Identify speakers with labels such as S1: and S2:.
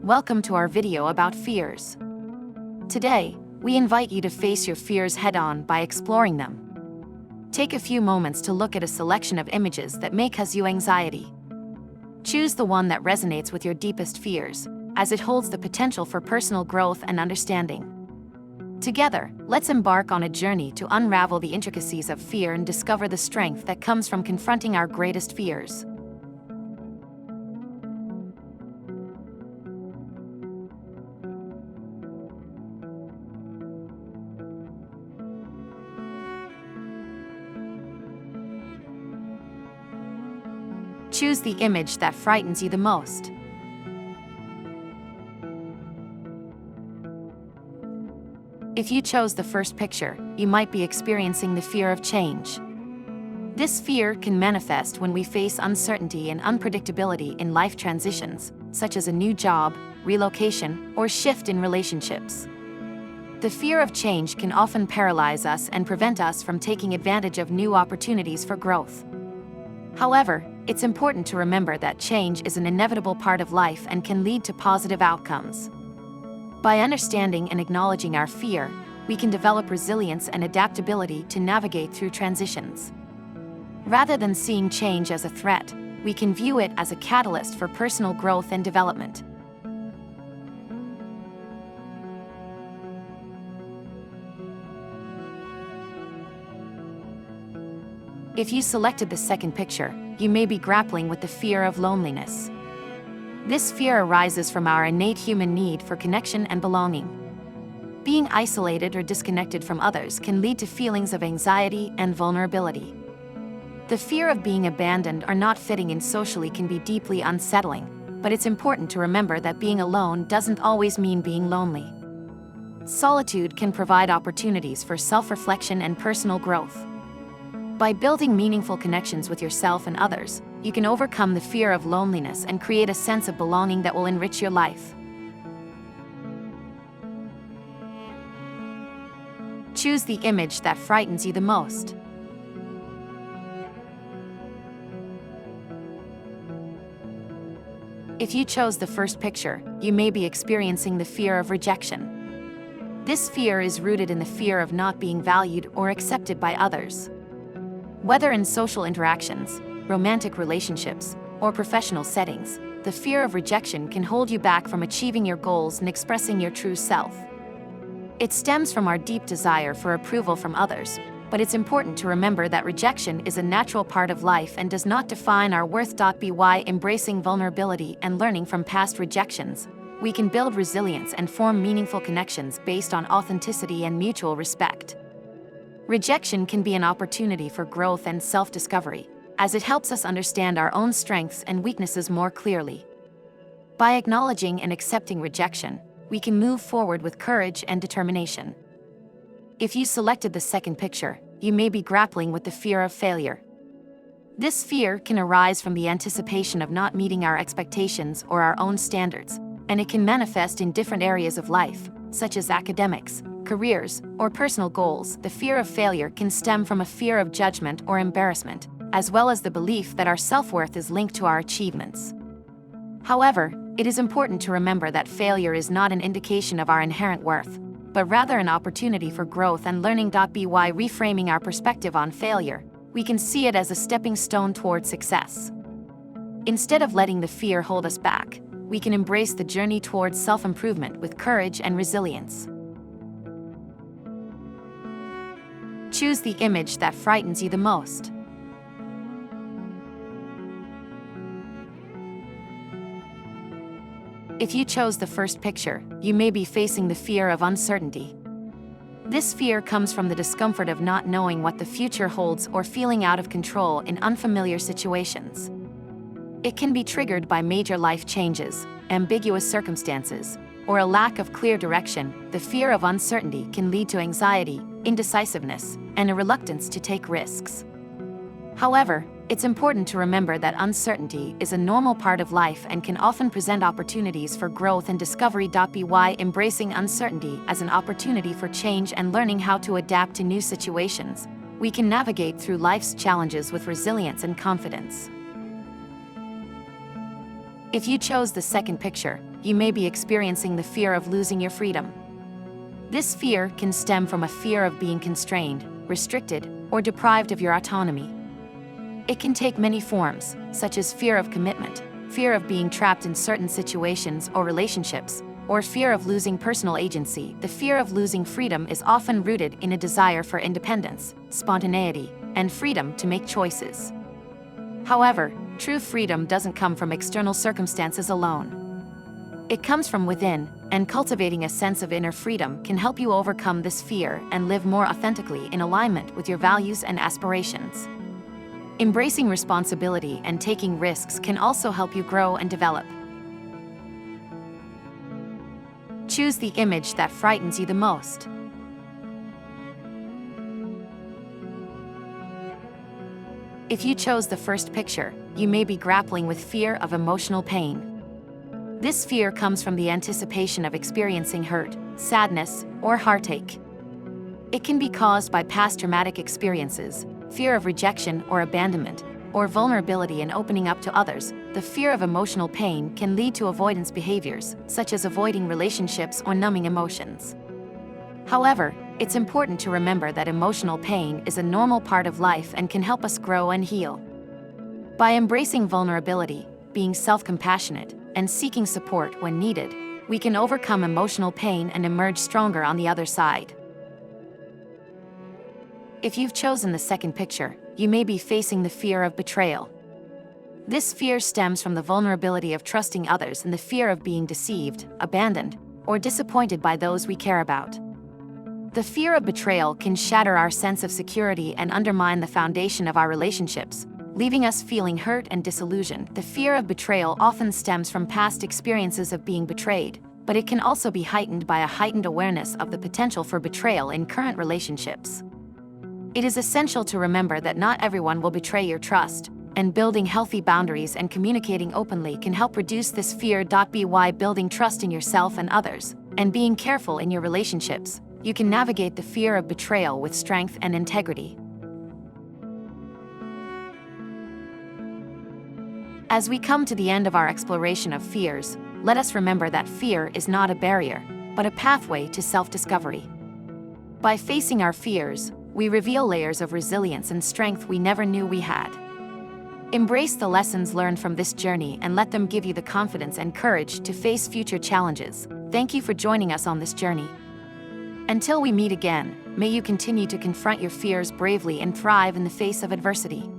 S1: Welcome to our video about fears. Today, we invite you to face your fears head-on by exploring them. Take a few moments to look at a selection of images that may cause you anxiety. Choose the one that resonates with your deepest fears, as it holds the potential for personal growth and understanding. Together, let's embark on a journey to unravel the intricacies of fear and discover the strength that comes from confronting our greatest fears. Choose the image that frightens you the most. If you chose the first picture, you might be experiencing the fear of change. This fear can manifest when we face uncertainty and unpredictability in life transitions, such as a new job, relocation, or shift in relationships. The fear of change can often paralyze us and prevent us from taking advantage of new opportunities for growth. However, it's important to remember that change is an inevitable part of life and can lead to positive outcomes. By understanding and acknowledging our fear, we can develop resilience and adaptability to navigate through transitions. Rather than seeing change as a threat, we can view it as a catalyst for personal growth and development. If you selected the second picture, you may be grappling with the fear of loneliness. This fear arises from our innate human need for connection and belonging. Being isolated or disconnected from others can lead to feelings of anxiety and vulnerability. The fear of being abandoned or not fitting in socially can be deeply unsettling, but it's important to remember that being alone doesn't always mean being lonely. Solitude can provide opportunities for self-reflection and personal growth. By building meaningful connections with yourself and others, you can overcome the fear of loneliness and create a sense of belonging that will enrich your life. Choose the image that frightens you the most. If you chose the first picture, you may be experiencing the fear of rejection. This fear is rooted in the fear of not being valued or accepted by others. Whether in social interactions, romantic relationships, or professional settings, the fear of rejection can hold you back from achieving your goals and expressing your true self. It stems from our deep desire for approval from others, but it's important to remember that rejection is a natural part of life and does not define our worth. By embracing vulnerability and learning from past rejections, we can build resilience and form meaningful connections based on authenticity and mutual respect. Rejection can be an opportunity for growth and self-discovery, as it helps us understand our own strengths and weaknesses more clearly. By acknowledging and accepting rejection, we can move forward with courage and determination. If you selected the second picture, you may be grappling with the fear of failure. This fear can arise from the anticipation of not meeting our expectations or our own standards, and it can manifest in different areas of life, such as academics, careers, or personal goals. The fear of failure can stem from a fear of judgment or embarrassment, as well as the belief that our self-worth is linked to our achievements. However, it is important to remember that failure is not an indication of our inherent worth, but rather an opportunity for growth and learning. By reframing our perspective on failure, we can see it as a stepping stone toward success. Instead of letting the fear hold us back, we can embrace the journey towards self-improvement with courage and resilience. Choose the image that frightens you the most. If you chose the first picture, you may be facing the fear of uncertainty. This fear comes from the discomfort of not knowing what the future holds or feeling out of control in unfamiliar situations. It can be triggered by major life changes, ambiguous circumstances, or a lack of clear direction. The fear of uncertainty can lead to anxiety, indecisiveness, and a reluctance to take risks. However, it's important to remember that uncertainty is a normal part of life and can often present opportunities for growth and discovery. By embracing uncertainty as an opportunity for change and learning how to adapt to new situations, we can navigate through life's challenges with resilience and confidence. If you chose the second picture, you may be experiencing the fear of losing your freedom. This fear can stem from a fear of being constrained, restricted, or deprived of your autonomy. It can take many forms, such as fear of commitment, fear of being trapped in certain situations or relationships, or fear of losing personal agency. The fear of losing freedom is often rooted in a desire for independence, spontaneity, and freedom to make choices. However, true freedom doesn't come from external circumstances alone. It comes from within, and cultivating a sense of inner freedom can help you overcome this fear and live more authentically in alignment with your values and aspirations. Embracing responsibility and taking risks can also help you grow and develop. Choose the image that frightens you the most. If you chose the first picture, you may be grappling with fear of emotional pain. This fear comes from the anticipation of experiencing hurt, sadness, or heartache. It can be caused by past traumatic experiences, fear of rejection or abandonment, or vulnerability in opening up to others. The fear of emotional pain can lead to avoidance behaviors, such as avoiding relationships or numbing emotions. However, it's important to remember that emotional pain is a normal part of life and can help us grow and heal. By embracing vulnerability, being self-compassionate, and seeking support when needed, we can overcome emotional pain and emerge stronger on the other side. If you've chosen the second picture, you may be facing the fear of betrayal. This fear stems from the vulnerability of trusting others and the fear of being deceived, abandoned, or disappointed by those we care about. The fear of betrayal can shatter our sense of security and undermine the foundation of our relationships, leaving us feeling hurt and disillusioned. The fear of betrayal often stems from past experiences of being betrayed, but it can also be heightened by a heightened awareness of the potential for betrayal in current relationships. It is essential to remember that not everyone will betray your trust, and building healthy boundaries and communicating openly can help reduce this fear. By building trust in yourself and others, and being careful in your relationships, you can navigate the fear of betrayal with strength and integrity. As we come to the end of our exploration of fears, let us remember that fear is not a barrier, but a pathway to self-discovery. By facing our fears, we reveal layers of resilience and strength we never knew we had. Embrace the lessons learned from this journey and let them give you the confidence and courage to face future challenges. Thank you for joining us on this journey. Until we meet again, may you continue to confront your fears bravely and thrive in the face of adversity.